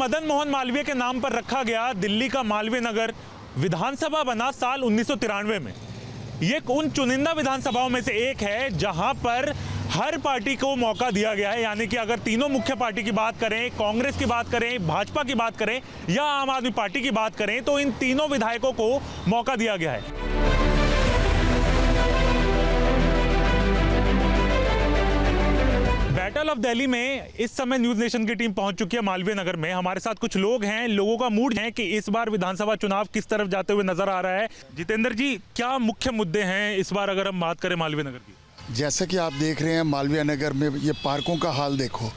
मदन मोहन मालवीय के नाम पर रखा गया दिल्ली का मालवीय नगर विधानसभा बना साल 1993 में। ये उन चुनिंदा विधानसभाओं में से एक है जहां पर हर पार्टी को मौका दिया गया है। यानी कि अगर तीनों मुख्य पार्टी की बात करें, कांग्रेस की बात करें, भाजपा की बात करें या आम आदमी पार्टी की बात करें, तो इन तीनों विधायकों को मौका दिया गया है। बैटल ऑफ दिल्ली में इस समय न्यूज नेशन की टीम पहुंच चुकी है मालवीय नगर में। हमारे साथ कुछ लोग हैं, लोगों का मूड है कि इस बार विधानसभा चुनाव किस तरफ जाते हुए नजर आ रहा है। जितेंद्र जी, क्या मुख्य मुद्दे हैं इस बार अगर हम बात करें मालवीय नगर की? जैसे कि आप देख रहे हैं मालवीय नगर में ये पार्कों का हाल देखो,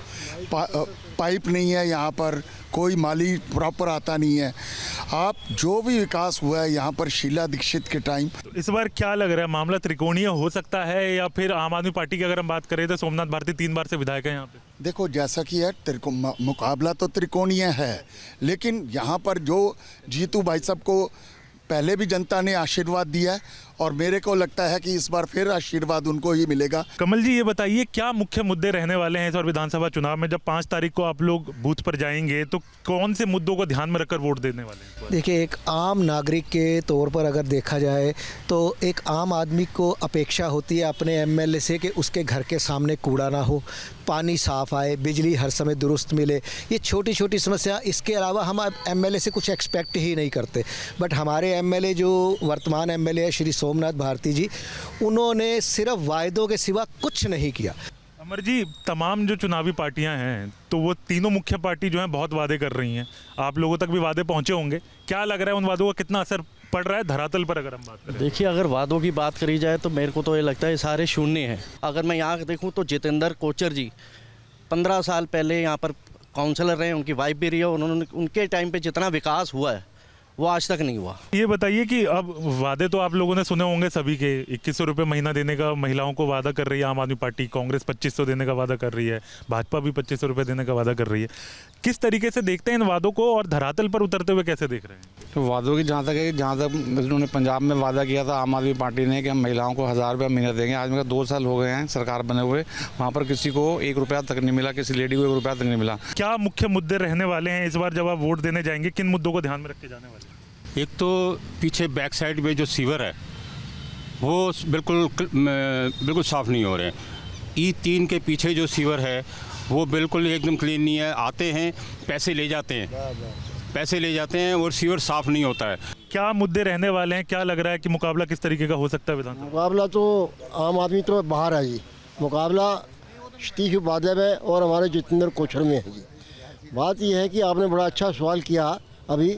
पाइप नहीं है यहाँ पर, कोई माली प्रॉपर आता नहीं है। आप जो भी विकास हुआ है यहाँ पर शीला दीक्षित के टाइम। तो इस बार क्या लग रहा है, मामला त्रिकोणीय हो सकता है या फिर आम आदमी पार्टी की अगर हम बात करें तो सोमनाथ भारती 3 बार से विधायक है यहाँ पे? देखो जैसा कि है मुकाबला तो त्रिकोणीय है, लेकिन यहाँ पर जो जीतू भाई साहब को पहले भी जनता ने आशीर्वाद दिया है और मेरे को लगता है कि इस बार फिर आशीर्वाद उनको ही मिलेगा। कमल जी, ये बताइए क्या मुख्य मुद्दे रहने वाले हैं इस बार विधानसभा चुनाव में? जब 5 तारीख को आप लोग बूथ पर जाएंगे तो कौन से मुद्दों को ध्यान में रखकर वोट देने वाले हैं? देखिए, एक आम नागरिक के तौर पर अगर देखा जाए तो एक आम आदमी को अपेक्षा होती है अपने एमएलए से कि उसके घर के सामने कूड़ा ना हो, पानी साफ आए, बिजली हर समय दुरुस्त मिले। ये छोटी छोटी समस्या, इसके अलावा हम एमएलए से कुछ एक्सपेक्ट ही नहीं करते। बट हमारे एमएलए जो वर्तमान एमएलए है श्री सोमनाथ भारती जी, उन्होंने सिर्फ वायदों के सिवा कुछ नहीं किया। अमर जी, तमाम जो चुनावी पार्टियां हैं तो वो तीनों मुख्य पार्टी जो हैं बहुत वादे कर रही हैं, आप लोगों तक भी वादे पहुंचे होंगे। क्या लग रहा है उन वादों का कितना असर पड़ रहा है धरातल पर अगर हम बात करें? देखिए, अगर वादों की बात करी जाए तो मेरे को तो ये लगता है सारे शून्य हैं। अगर मैं यहाँ देखूँ तो जितेंद्र कोचर जी 15 साल पहले यहाँ पर काउंसलर रहे, उनकी वाइफ भी रही है, उन्होंने उनके टाइम पे जितना विकास हुआ है वो आज तक नहीं हुआ। ये बताइए कि अब वादे तो आप लोगों ने सुने होंगे सभी के, 2100 रुपये महीना देने का महिलाओं को वादा कर रही है आम आदमी पार्टी, कांग्रेस 2500 देने का वादा कर रही है, भाजपा भी 2500 रुपये देने का वादा कर रही है। किस तरीके से देखते हैं इन वादों को और धरातल पर उतरते हुए कैसे देख रहे हैं? तो वादों की जहाँ तक उन्होंने पंजाब में वादा किया था आम आदमी पार्टी ने कि हम महिलाओं को 1000 रुपये महीना देंगे, आज मेरा 2 साल हो गए हैं सरकार बने हुए, वहाँ पर किसी को 1 रुपया तक नहीं मिला, किसी लेडी को 1 रुपया तक नहीं मिला। क्या मुख्य मुद्दे रहने वाले हैं इस बार जब आप वोट देने जाएंगे? किन मुद्दों को ध्यान में रख के जाने वाले हैं? एक तो पीछे बैक साइड में जो सीवर है वो बिल्कुल साफ़ नहीं हो रहे हैं। E3 के पीछे जो सीवर है वो बिल्कुल एकदम क्लीन नहीं है। आते हैं, पैसे ले जाते हैं और सीवर साफ़ नहीं होता है। क्या मुद्दे रहने वाले हैं? क्या लग रहा है कि मुकाबला किस तरीके का हो सकता है विधानसभा? मुकाबला तो आम आदमी तो बाहर है जी, मुकाबला सतीश बादल है और हमारे जितेंद्र कोचर में है जी। बात यह है कि आपने बड़ा अच्छा सवाल किया अभी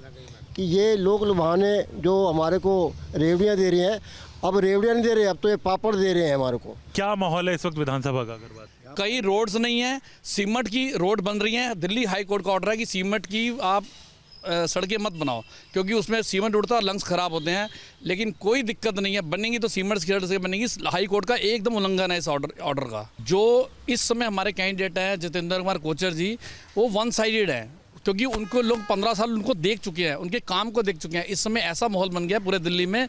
कि ये लोग लुभाने जो हमारे को रेवड़ियाँ दे रहे हैं, अब रेवड़ियाँ नहीं दे रहे, अब तो ये पापड़ दे रहे हैं हमारे को। क्या माहौल है इस वक्त विधानसभा का अगर बात? कई रोड्स नहीं है, सीमेंट की रोड बन रही है। दिल्ली हाई कोर्ट का ऑर्डर है कि सीमेंट की आप सड़कें मत बनाओ क्योंकि उसमें सीमेंट उड़ता है और लंग्स खराब होते हैं। लेकिन कोई दिक्कत नहीं है, बनेंगी तो सीमेंट की सड़क से बनेंगी। हाई कोर्ट का एकदम उल्लंघन है इस ऑर्डर का। जो इस समय हमारे कैंडिडेट हैं जितेंद्र कुमार कोचर जी, वो 1 साइडेड है क्योंकि उनको लोग 15 साल उनको देख चुके हैं, उनके काम को देख चुके हैं। इस समय ऐसा माहौल बन गया पूरे दिल्ली में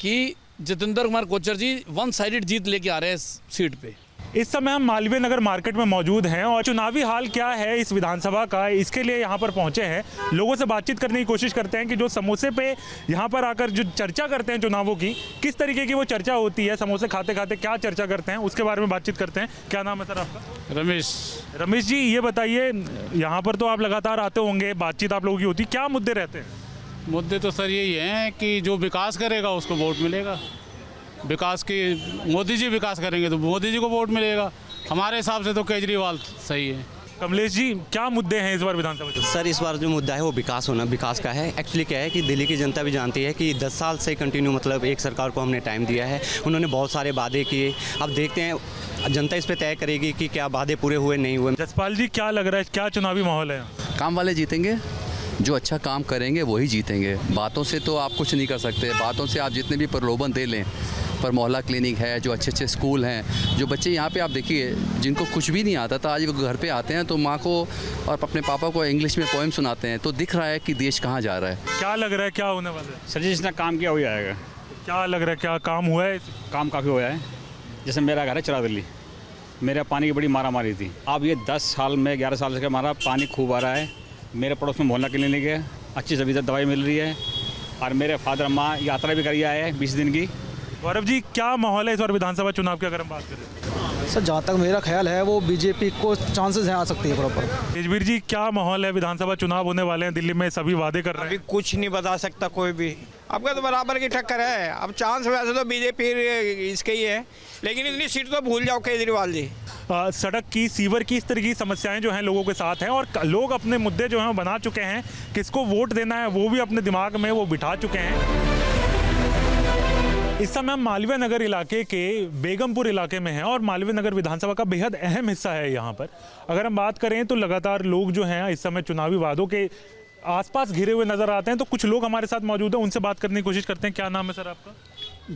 कि जितेंद्र कुमार कोचर जी 1 साइडेड जीत लेके आ रहे हैं इस सीट पे। इस समय हम मालवीय नगर मार्केट में मौजूद हैं और चुनावी हाल क्या है इस विधानसभा का, इसके लिए यहाँ पर पहुँचे हैं। लोगों से बातचीत करने की कोशिश करते हैं कि जो समोसे पे यहाँ पर आकर जो चर्चा करते हैं चुनावों की, किस तरीके की वो चर्चा होती है, समोसे खाते खाते क्या चर्चा करते हैं, उसके बारे में बातचीत करते हैं। क्या नाम है सर आपका? रमेश जी, ये बताइए, यहाँ पर तो आप लगातार आते होंगे, बातचीत आप लोगों की होती, क्या मुद्दे रहते हैं? मुद्दे तो सर यही हैं कि जो विकास करेगा उसको वोट मिलेगा। विकास की मोदी जी विकास करेंगे तो मोदी जी को वोट मिलेगा। हमारे हिसाब से तो केजरीवाल सही है। कमलेश जी, क्या मुद्दे हैं इस बार विधानसभा? सर, इस बार जो मुद्दा है वो विकास का है। एक्चुअली क्या है कि दिल्ली की जनता भी जानती है कि 10 साल से कंटिन्यू मतलब एक सरकार को हमने टाइम दिया है, उन्होंने बहुत सारे वादे किए। अब देखते हैं जनता इस पर तय करेगी कि क्या वादे पूरे हुए नहीं हुए। जसपाल जी, क्या लग रहा है, क्या चुनावी माहौल है? काम वाले जीतेंगे, जो अच्छा काम करेंगे वही जीतेंगे। बातों से तो आप कुछ नहीं कर सकते, बातों से आप जितने भी प्रलोभन दे लें, पर मोहल्ला क्लिनिक है, जो अच्छे अच्छे स्कूल हैं, जो बच्चे यहाँ पे आप देखिए जिनको कुछ भी नहीं आता था, आज वो घर पे आते हैं तो माँ को और अपने पापा को इंग्लिश में पोएम सुनाते हैं, तो दिख रहा है कि देश कहाँ जा रहा है। क्या लग रहा है, क्या होने वाला है? सर, जिसने काम किया वही आएगा। क्या लग रहा है, क्या काम हुआ है? काम काफ़ी हुआ है। जैसे मेरा घर है चरा दिल्ली, मेरे पानी की बड़ी मारा मारी थी। अब ये 10 साल में 11 साल से हमारा पानी खूब आ रहा है, मेरे पड़ोस में मोहल्ला क्लिनिक है, अच्छी सभी दवाई मिल रही है और मेरे फादर अम्मा यात्रा भी करी आए हैं 20 दिन की। गौरव जी, क्या माहौल है इस बार विधानसभा चुनाव की अगर हम बात करें? सर जहाँ तक मेरा ख्याल है वो बीजेपी को चांसेस हैं आ सकती है प्रॉपर। तेजवीर जी, क्या माहौल है? विधानसभा चुनाव होने वाले हैं, दिल्ली में सभी वादे कर रहे अभी हैं। कुछ नहीं बता सकता कोई भी, आपका तो बराबर की टक्कर है। अब चांस वैसे तो बीजेपी इसके ही है, लेकिन इतनी सीट तो भूल जाओ केजरीवाल जी। सड़क की, सीवर की, इस तरह की समस्याएं जो हैं लोगों के साथ हैं और लोग अपने मुद्दे जो हैं वो बना चुके हैं। किसको वोट देना है वो भी अपने दिमाग में वो बिठा चुके हैं। इस समय हम मालवीय नगर इलाके के बेगमपुर इलाके में हैं और मालवीय नगर विधानसभा का बेहद अहम हिस्सा है यहाँ पर। अगर हम बात करें तो लगातार लोग जो हैं इस समय चुनावी वादों के आसपास घिरे हुए नजर आते हैं। तो कुछ लोग हमारे साथ मौजूद हैं, उनसे बात करने की कोशिश करते हैं। क्या नाम है सर आपका?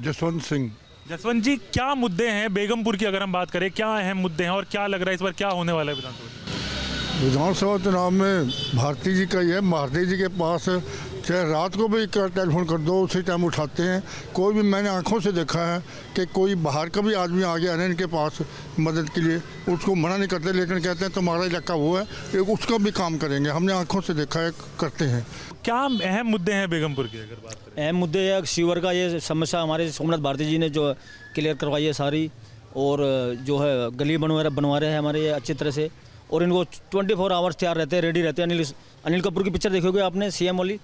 जसवंत सिंह। जसवंत जी, क्या मुद्दे हैं बेगमपुर की? अगर हम बात करें क्या अहम मुद्दे हैं और क्या लग रहा है इस बार क्या होने वाला है विधानसभा चुनाव में भारती जी का ही है। भारती जी के पास चाहे रात को भी टेलीफोन कर दो उसी टाइम उठाते हैं। कोई भी, मैंने आंखों से देखा है कि कोई बाहर का भी आदमी आ गया है इनके पास मदद के लिए, उसको मना नहीं करते, लेकिन कहते हैं तुम्हारा इलाका वो है, उसका भी काम करेंगे। हमने आंखों से देखा है, करते हैं। क्या अहम मुद्दे हैं बेगमपुर के अगर बात करें? अहम मुद्दे है सीवर का, ये समस्या हमारे सोमनाथ भारती जी ने जो क्लियर करवाई है सारी, और जो है गली बनवा रहे हैं हमारे ये अच्छी तरह से, और इनको 24 आवर्स तैयार रहते हैं, रेडी रहते हैं। अनिल कपूर की पिक्चर देखोगे आपने सीएम वाली,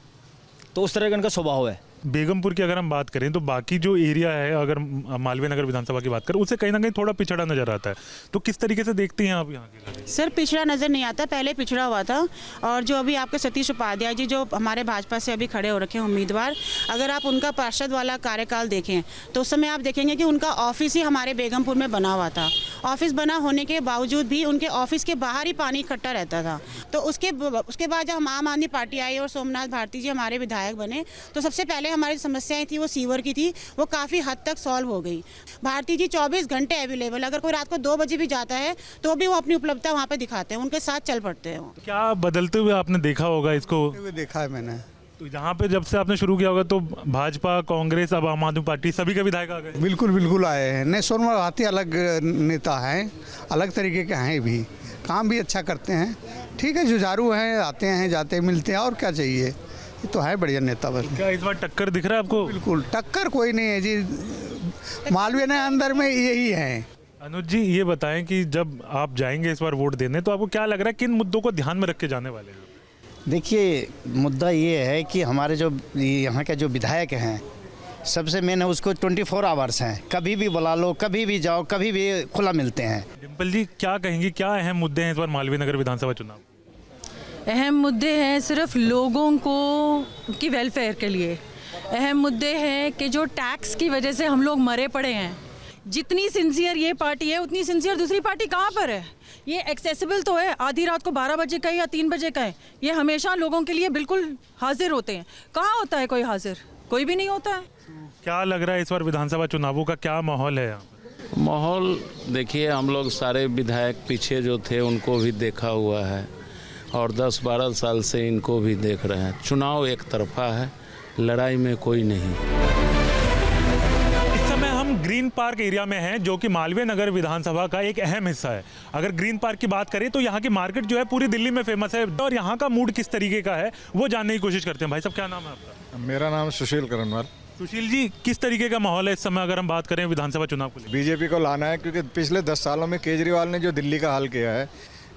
तो उस तरह का इनका स्वभाव है। बेगमपुर की अगर हम बात करें तो बाकी जो एरिया है, अगर मालवीय नगर विधानसभा की बात करें, उससे कहीं ना कहीं थोड़ा पिछड़ा नजर आता है। तो किस तरीके से देखती हैं आप यहाँ के? सर पिछड़ा नज़र नहीं आता, पहले पिछड़ा हुआ था। और जो अभी आपके सतीश उपाध्याय जी जो हमारे भाजपा से अभी खड़े हो रखे हैं उम्मीदवार, अगर आप उनका पार्षद वाला कार्यकाल देखें तो उस समय आप देखेंगे कि उनका ऑफिस ही हमारे बेगमपुर में बना हुआ था। ऑफिस बना होने के बावजूद भी उनके ऑफिस के बाहर ही पानी इकट्ठा रहता था। तो उसके बाद जब हम आम आदमी पार्टी आई और सोमनाथ भारती जी हमारे विधायक बने, तो सबसे पहले हमारी समस्याएं थी वो सीवर की थी, वो काफ़ी हद तक सॉल्व हो गई। भारती जी 24 घंटे अवेलेबल, अगर कोई रात को 2 बजे भी जाता है तो भी वो अपनी उपलब्धता वहाँ पे दिखाते हैं, उनके साथ चल पड़ते हैं। क्या बदलते हुए आपने देखा होगा इसको? देखा है मैंने। तो यहाँ पे जब से आपने शुरू किया होगा तो भाजपा, कांग्रेस, अब आम आदमी पार्टी, सभी के विधायक आ गए? बिल्कुल बिल्कुल आए हैं। नहीं, सोमनाथ भारती अलग नेता हैं, अलग तरीके के हैं, भी काम भी अच्छा करते हैं। ठीक है, जुझारू हैं, आते हैं जाते हैं, मिलते हैं, और क्या चाहिए, ये तो है बढ़िया नेता। बस क्या इस बार टक्कर दिख रहा है आपको? बिल्कुल टक्कर कोई नहीं है जी, मालवीय ने अंदर में यही है। अनुज जी, ये बताएं कि जब आप जाएंगे इस बार वोट देने तो आपको क्या लग रहा है, किन मुद्दों को ध्यान में रख के जाने वाले हैं? देखिए, मुद्दा ये है कि हमारे जो यहाँ के जो विधायक हैं, सबसे मेन है उसको 24 आवर्स हैं, कभी भी बुला लो, कभी भी जाओ, कभी भी खुला मिलते हैं। डिम्पल जी, क्या कहेंगी, क्या अहम मुद्दे हैं इस बार मालवीय नगर विधानसभा चुनाव? अहम मुद्दे हैं सिर्फ लोगों को की वेलफेयर के लिए। अहम मुद्दे हैं कि जो टैक्स की वजह से हम लोग मरे पड़े हैं। जितनी सिंसियर ये पार्टी है उतनी सिंसियर दूसरी पार्टी कहाँ पर है? ये एक्सेसिबल तो है, आधी रात को 12 बजे का या 3 बजे का है, ये हमेशा लोगों के लिए बिल्कुल हाजिर होते हैं। कहाँ होता है कोई हाजिर? कोई भी नहीं होता है। क्या लग रहा है इस बार विधानसभा चुनावों का क्या माहौल है यहाँ? माहौल देखिए, हम लोग सारे विधायक पीछे जो थे उनको भी देखा हुआ है और 10-12 साल से इनको भी देख रहे हैं। चुनाव एक तरफा है, लड़ाई में कोई नहीं। इस समय हम ग्रीन पार्क एरिया में हैं, जो कि मालवीय नगर विधानसभा का एक अहम हिस्सा है। अगर ग्रीन पार्क की बात करें तो यहाँ की मार्केट जो है पूरी दिल्ली में फेमस है और यहाँ का मूड किस तरीके का है वो जानने की कोशिश करते हैं। भाई साहब, क्या नाम है आपका? मेरा नाम सुशील करनवाल। सुशील जी, किस तरीके का माहौल है इस समय अगर हम बात करें विधानसभा चुनाव को? बीजेपी को लाना है, क्योंकि पिछले 10 सालों में केजरीवाल ने जो दिल्ली का हाल किया है,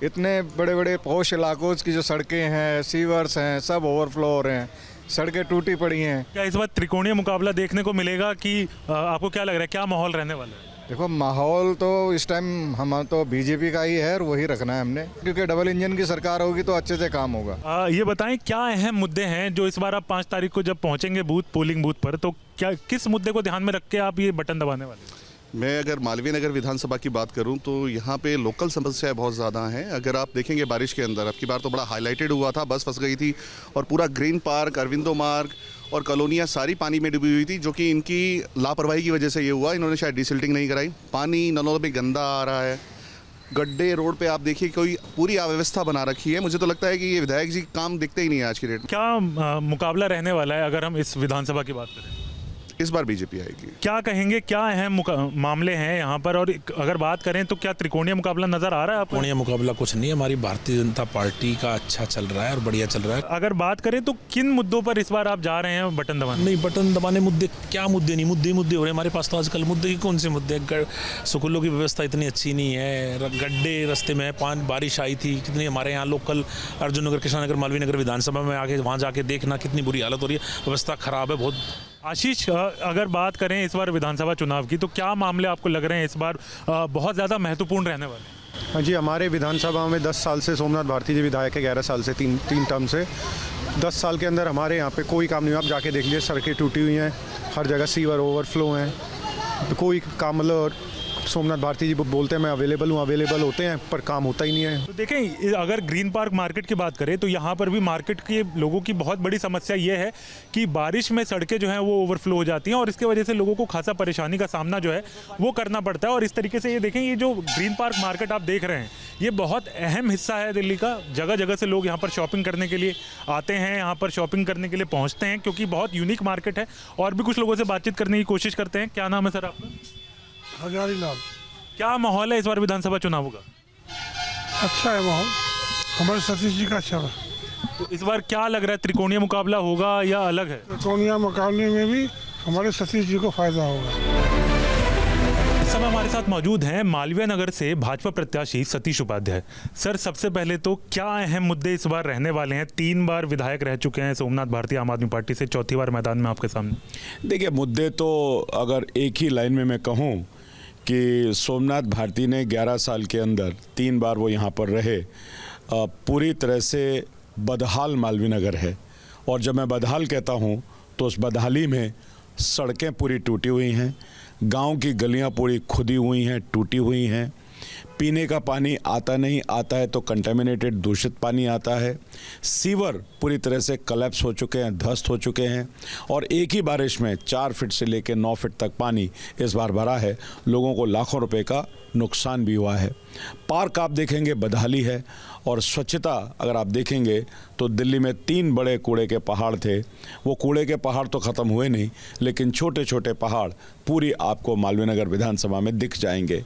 इतने बड़े बड़े पॉश इलाकों की जो सड़कें हैं, सीवर्स हैं, सब ओवरफ्लो हो रहे हैं, सड़कें टूटी पड़ी हैं। क्या इस बार त्रिकोणीय मुकाबला देखने को मिलेगा कि आपको क्या लग रहा है, क्या माहौल रहने वाला है? देखो, माहौल तो इस टाइम हम तो बीजेपी का ही है और वही रखना है हमने, क्योंकि डबल इंजन की सरकार होगी तो अच्छे से काम होगा। ये बताएं, क्या अहम मुद्दे हैं जो इस बार आप 5 तारीख को जब पहुंचेंगे पोलिंग बूथ पर, तो क्या किस मुद्दे को ध्यान में रख के आप ये बटन दबाने वाले हैं? मैं अगर मालवीय नगर विधानसभा की बात करूं तो यहाँ पे लोकल समस्याएं बहुत ज़्यादा हैं। अगर आप देखेंगे बारिश के अंदर अब की बार तो बड़ा हाईलाइटेड हुआ था, बस फंस गई थी और पूरा ग्रीन पार्क, अरविंदो मार्ग और कॉलोनियाँ सारी पानी में डूबी हुई थी, जो कि इनकी लापरवाही की वजह से ये हुआ। इन्होंने शायद डिसिल्टिंग नहीं कराई, पानी नलों में गंदा आ रहा है, गड्ढे रोड पे आप देखिए, कोई पूरी अव्यवस्था बना रखी है। मुझे तो लगता है कि ये विधायक जी काम दिखते ही नहीं है आज की डेट में। क्या मुकाबला रहने वाला है अगर हम इस विधानसभा की बात करें? इस बार बीजेपी आएगी। क्या कहेंगे, क्या अहम मामले हैं यहाँ पर, और अगर बात करें तो क्या त्रिकोणीय मुकाबला नजर आ रहा है आपको? त्रिकोणीय मुकाबला कुछ नहीं है, हमारी भारतीय जनता पार्टी का अच्छा चल रहा है और बढ़िया चल रहा है। अगर बात करें तो किन मुद्दों पर इस बार आप जा रहे हैं बटन दबाने? नहीं, बटन दबाने मुद्दे क्या, मुद्दे नहीं, मुद्दे हो रहे हैं हमारे पास तो आजकल। मुद्दे ही कौन से मुद्दे? स्कूलों की व्यवस्था इतनी अच्छी नहीं है, गड्ढे रास्ते में, बारिश आई थी कितनी, हमारे यहाँ लोकल अर्जुन नगर, कृष्णा नगर, मालवीय नगर विधानसभा में आके वहाँ जाके देखना कितनी बुरी हालत हो रही है, व्यवस्था खराब है बहुत। आशीष, अगर बात करें इस बार विधानसभा चुनाव की तो क्या मामले आपको लग रहे हैं इस बार बहुत ज़्यादा महत्वपूर्ण रहने वाले? हाँ जी, हमारे विधानसभा में 10 साल से सोमनाथ भारती जी विधायक है, 11 साल से तीन टर्म से। 10 साल के अंदर हमारे यहाँ पे कोई काम नहीं हुआ। आप जाके देख लीजिए, सड़कें टूटी हुई हैं, हर जगह सीवर ओवरफ्लो हैं, तो कोई काम, मतलब सोमनाथ भारती जी बोलते हैं मैं अवेलेबल हूँ, अवेलेबल होते हैं पर काम होता ही नहीं है। तो देखें, अगर ग्रीन पार्क मार्केट की बात करें तो यहाँ पर भी मार्केट के लोगों की बहुत बड़ी समस्या ये है कि बारिश में सड़कें जो हैं वो ओवरफ्लो हो जाती हैं और इसके वजह से लोगों को खासा परेशानी का सामना जो है वो करना पड़ता है। और इस तरीके से ये देखें, ये जो ग्रीन पार्क मार्केट आप देख रहे हैं ये बहुत अहम हिस्सा है दिल्ली का। जगह जगह से लोग यहाँ पर शॉपिंग करने के लिए आते हैं, यहाँ पर शॉपिंग करने के लिए पहुँचते हैं क्योंकि बहुत यूनिक मार्केट है। और भी कुछ लोगों से बातचीत करने की कोशिश करते हैं। क्या नाम है सर आपका? हजारी लाल। क्या माहौल है इस बार विधानसभा चुनाव का? अच्छा है माहौल, हमारे सतीश जी का अच्छा है। तो इस बार क्या लग रहा है, त्रिकोणीय मुकाबला होगा या अलग है? त्रिकोणीय मुकाबले में भी हमारे सतीश जी को फायदा होगा। इस समय हमारे साथ मौजूद हैं मालवीय नगर से भाजपा प्रत्याशी सतीश उपाध्याय। सर, सबसे पहले तो क्या अहम मुद्दे इस बार रहने वाले हैं? 3 बार विधायक रह चुके हैं सोमनाथ भारती आम आदमी पार्टी से, 4थी बार मैदान में आपके सामने। देखिए, मुद्दे तो अगर एक ही लाइन में मैं कहूँ कि सोमनाथ भारती ने 11 साल के अंदर 3 बार वो यहाँ पर रहे, पूरी तरह से बदहाल मालवीय नगर है। और जब मैं बदहाल कहता हूँ तो उस बदहाली में सड़कें पूरी टूटी हुई हैं, गांव की गलियाँ पूरी खुदी हुई हैं, टूटी हुई हैं, पीने का पानी आता नहीं, आता है तो कंटेमिनेटेड दूषित पानी आता है, सीवर पूरी तरह से कलेप्स हो चुके हैं, ध्वस्त हो चुके हैं। और एक ही बारिश में 4 फीट से लेकर 9 फीट तक पानी इस बार भरा है, लोगों को लाखों रुपए का नुकसान भी हुआ है। पार्क आप देखेंगे बदहाली है। और स्वच्छता अगर आप देखेंगे तो दिल्ली में 3 बड़े कूड़े के पहाड़ थे, वो कूड़े के पहाड़ तो ख़त्म हुए नहीं, लेकिन छोटे छोटे पहाड़ पूरी आपको मालवीय नगर विधानसभा में दिख जाएंगे।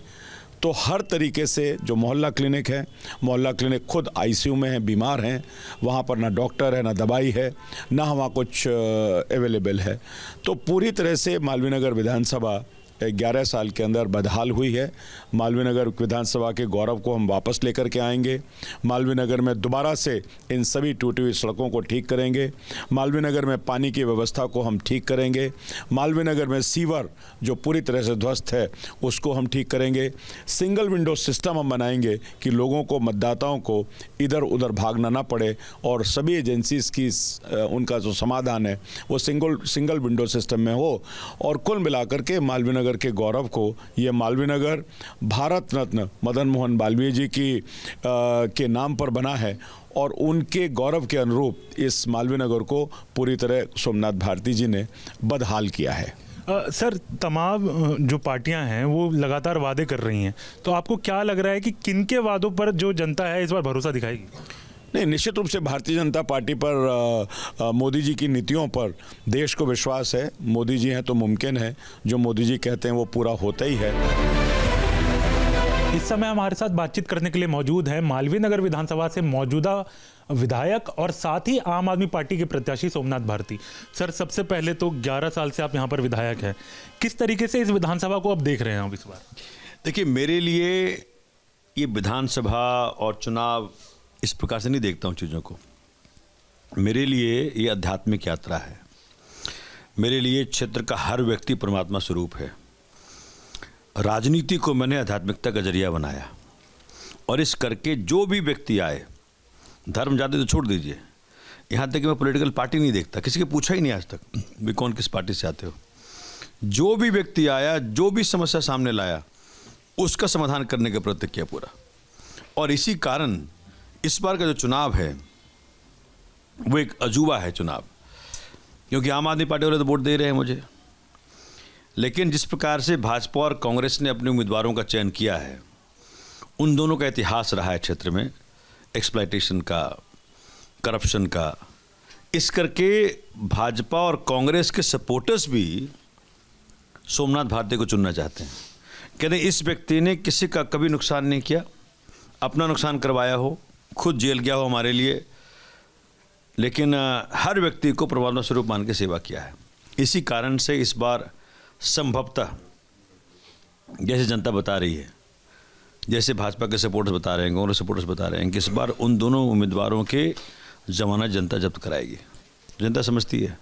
तो हर तरीके से जो मोहल्ला क्लिनिक है, मोहल्ला क्लिनिक खुद आईसीयू में है, बीमार हैं, वहाँ पर ना डॉक्टर है, ना दवाई है, ना वहाँ कुछ अवेलेबल है। तो पूरी तरह से मालवीय नगर विधानसभा 11 साल के अंदर बदहाल हुई है। मालवीय नगर विधानसभा के गौरव को हम वापस लेकर के आएंगे। मालवीय नगर में दोबारा से इन सभी टूटी हुई सड़कों को ठीक करेंगे। मालवीय नगर में पानी की व्यवस्था को हम ठीक करेंगे। मालवीय नगर में सीवर जो पूरी तरह से ध्वस्त है उसको हम ठीक करेंगे। सिंगल विंडो सिस्टम हम बनाएंगे कि लोगों को, मतदाताओं को इधर उधर भागना ना पड़े और सभी एजेंसीज की उनका जो समाधान है वो सिंगल विंडो सिस्टम में हो। और कुल मिलाकर के मालवीय नगर के गौरव को, ये मालवीय नगर भारत रत्न मदन मोहन मालवीय जी के नाम पर बना है और उनके गौरव के अनुरूप इस मालवीय नगर को पूरी तरह सोमनाथ भारती जी ने बदहाल किया है। सर, तमाम जो पार्टियां हैं वो लगातार वादे कर रही हैं, तो आपको क्या लग रहा है कि किनके वादों पर जो जनता है इस बार भरोसा दिखाएगी? नहीं, निश्चित रूप से भारतीय जनता पार्टी पर, मोदी जी की नीतियों पर देश को विश्वास है। मोदी जी हैं तो मुमकिन है, जो मोदी जी कहते हैं वो पूरा होता ही है। इस समय हमारे साथ बातचीत करने के लिए मौजूद है मालवीय नगर विधानसभा से मौजूदा विधायक और साथ ही आम आदमी पार्टी के प्रत्याशी सोमनाथ भारती। सर, सबसे पहले तो 11 साल से आप यहाँ पर विधायक हैं, किस तरीके से इस विधानसभा को आप देख रहे हैं आप इस बार? देखिए, मेरे लिए ये विधानसभा और चुनाव इस प्रकार से नहीं देखता हूँ चीज़ों को। मेरे लिए ये आध्यात्मिक यात्रा है। मेरे लिए क्षेत्र का हर व्यक्ति परमात्मा स्वरूप है। राजनीति को मैंने आध्यात्मिकता का जरिया बनाया और इस करके जो भी व्यक्ति आए, धर्म जाति तो छोड़ दीजिए, यहाँ तक कि मैं पॉलिटिकल पार्टी नहीं देखता, किसी के पूछा ही नहीं आज तक भी कौन किस पार्टी से आते हो। जो भी व्यक्ति आया, जो भी समस्या सामने लाया, उसका समाधान करने का प्रयत्न किया पूरा। और इसी कारण इस बार का जो चुनाव है वो एक अजूबा है चुनाव, क्योंकि आम आदमी पार्टी वाले तो वोट दे रहे हैं मुझे, लेकिन जिस प्रकार से भाजपा और कांग्रेस ने अपने उम्मीदवारों का चयन किया है, उन दोनों का इतिहास रहा है क्षेत्र में, एक्सप्लॉयटेशन का, करप्शन का। इस करके भाजपा और कांग्रेस के सपोर्टर्स भी सोमनाथ भारती को चुनना चाहते हैं। कहते हैं इस व्यक्ति ने किसी का कभी नुकसान नहीं किया, अपना नुकसान करवाया हो, खुद जेल गया हो हमारे लिए, लेकिन हर व्यक्ति को परमात्मा स्वरूप मान के सेवा किया है। इसी कारण से इस बार संभवतः जैसे जनता बता रही है, जैसे भाजपा के सपोर्टर्स बता रहे हैं, कांग्रेस सपोर्टर्स बता रहे हैं कि इस बार उन दोनों उम्मीदवारों के जमानत जनता जब्त कराएगी। जनता समझती है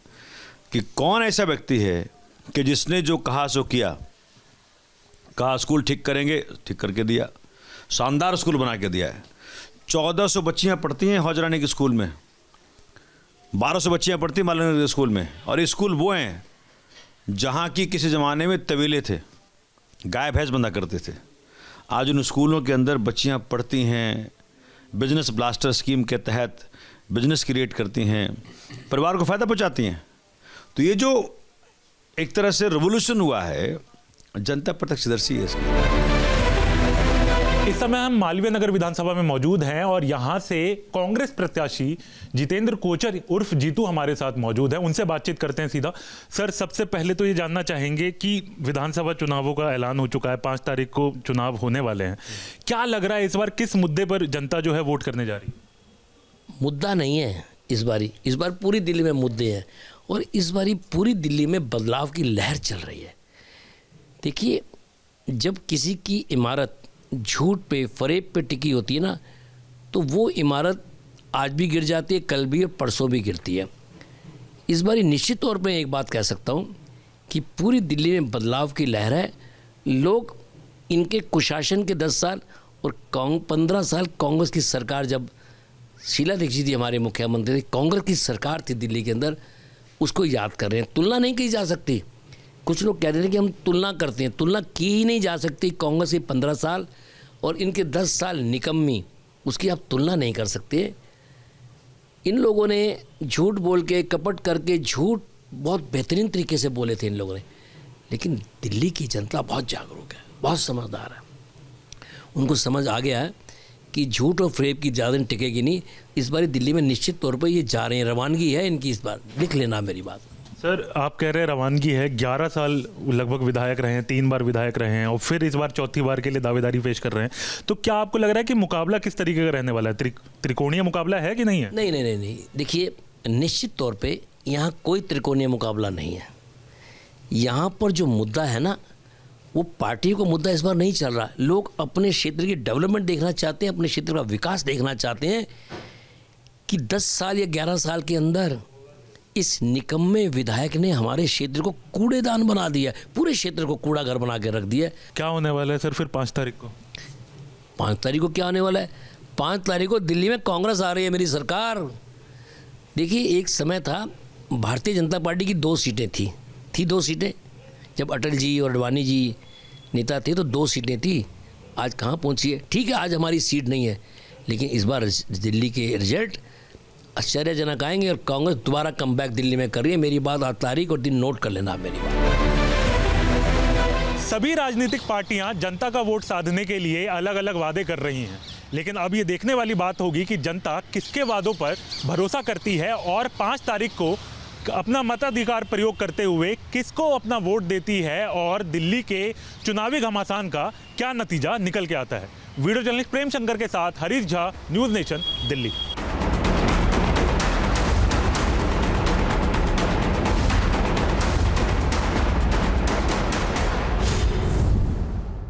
कि कौन ऐसा व्यक्ति है कि जिसने जो कहा सो किया। कहा स्कूल ठीक करेंगे, ठीक करके दिया, शानदार स्कूल बना के दिया है। 1400 बच्चियाँ पढ़ती हैं हौजरानी के स्कूल में, 1200 बच्चियाँ पढ़ती हैं मालानगर के स्कूल में, और ये स्कूल वो हैं जहाँ की किसी ज़माने में तबेले थे, गाय भैंस बंधा करते थे। आज उन स्कूलों के अंदर बच्चियाँ पढ़ती हैं, बिजनेस ब्लास्टर स्कीम के तहत बिजनेस क्रिएट करती हैं, परिवार को फ़ायदा पहुँचाती हैं। तो ये जो एक तरह से रिवोल्यूशन हुआ है, जनता प्रत्यक्षदर्शी है इसकी। इस समय हम मालवीय नगर विधानसभा में मौजूद हैं और यहाँ से कांग्रेस प्रत्याशी जितेंद्र कोचर उर्फ जीतू हमारे साथ मौजूद हैं। उनसे बातचीत करते हैं सीधा। सर, सबसे पहले तो ये जानना चाहेंगे कि विधानसभा चुनावों का ऐलान हो चुका है, 5 तारीख को चुनाव होने वाले हैं। क्या लग रहा है इस बार किस मुद्दे पर जनता जो है वोट करने जा रही है? मुद्दा नहीं है इस बार पूरी दिल्ली में मुद्दे हैं, और इस बारी पूरी दिल्ली में बदलाव की लहर चल रही है। देखिए, जब किसी की इमारत झूठ पे, फरेब पे टिकी होती है ना, तो वो इमारत आज भी गिर जाती है, कल भी और परसों भी गिरती है। इस बारी निश्चित तौर पे एक बात कह सकता हूँ कि पूरी दिल्ली में बदलाव की लहर है। लोग इनके कुशासन के 10 साल और 15 साल कांग्रेस की सरकार, जब शीला दीक्षित जी हमारे मुख्यमंत्री, कांग्रेस की सरकार थी दिल्ली के अंदर, उसको याद कर रहे हैं। तुलना नहीं की जा सकती। कुछ लोग कहते हैं कि हम तुलना करते हैं, तुलना की ही नहीं जा सकती। कांग्रेस के 15 साल और इनके 10 साल निकम्मी, उसकी आप तुलना नहीं कर सकते। इन लोगों ने झूठ बोल के, कपट करके, झूठ बहुत बेहतरीन तरीके से बोले थे इन लोगों ने, लेकिन दिल्ली की जनता बहुत जागरूक है, बहुत समझदार है। उनको समझ आ गया है कि झूठ और फरेब की ज़्यादा टिकेगी नहीं। इस बार दिल्ली में निश्चित तौर पर ये जा रहे हैं, रवानगी है इनकी इस बार। लिख लेना मेरी बात। सर, आप कह रहे हैं रवानगी है। 11 साल लगभग विधायक रहे हैं, 3 बार विधायक रहे हैं और फिर इस बार चौथी बार के लिए दावेदारी पेश कर रहे हैं। तो क्या आपको लग रहा है कि मुकाबला किस तरीके का रहने वाला है? त्रिकोणीय मुकाबला है कि नहीं है? नहीं। देखिए, निश्चित तौर पे यहाँ कोई त्रिकोणीय मुकाबला नहीं है। यहाँ पर जो मुद्दा है ना, वो पार्टियों का मुद्दा इस बार नहीं चल रहा। लोग अपने क्षेत्र की डेवलपमेंट देखना चाहते हैं, अपने क्षेत्र का विकास देखना चाहते हैं कि 10 साल या 11 साल के अंदर इस निकम्मे विधायक ने हमारे क्षेत्र को कूड़ेदान बना दिया, पूरे क्षेत्र को कूड़ा घर बना के रख दिया। क्या होने वाला है सर फिर 5 तारीख को? 5 तारीख को क्या होने वाला है? 5 तारीख को दिल्ली में कांग्रेस आ रही है, मेरी सरकार। देखिए, एक समय था भारतीय जनता पार्टी की 2 सीटें थी 2 सीटें। जब अटल जी और अडवाणी जी नेता थे तो 2 सीटें थी। आज कहाँ पहुँची है? ठीक है, आज हमारी सीट नहीं है, लेकिन इस बार दिल्ली के रिजल्ट आश्चर्यजनक आएंगे और कांग्रेस दोबारा कमबैक दिल्ली में कर रही है। मेरी बात 8 तारीख और दिन नोट कर लेना मेरी बात। सभी राजनीतिक पार्टियां जनता का वोट साधने के लिए अलग अलग वादे कर रही हैं, लेकिन अब ये देखने वाली बात होगी कि जनता किसके वादों पर भरोसा करती है और 5 तारीख को अपना मताधिकार प्रयोग करते हुए किसको अपना वोट देती है और दिल्ली के चुनावी घमासान का क्या नतीजा निकल के आता है। वीडियो जर्नलिस्ट प्रेम शंकर के साथ हरीश झा, न्यूज़ नेशन, दिल्ली।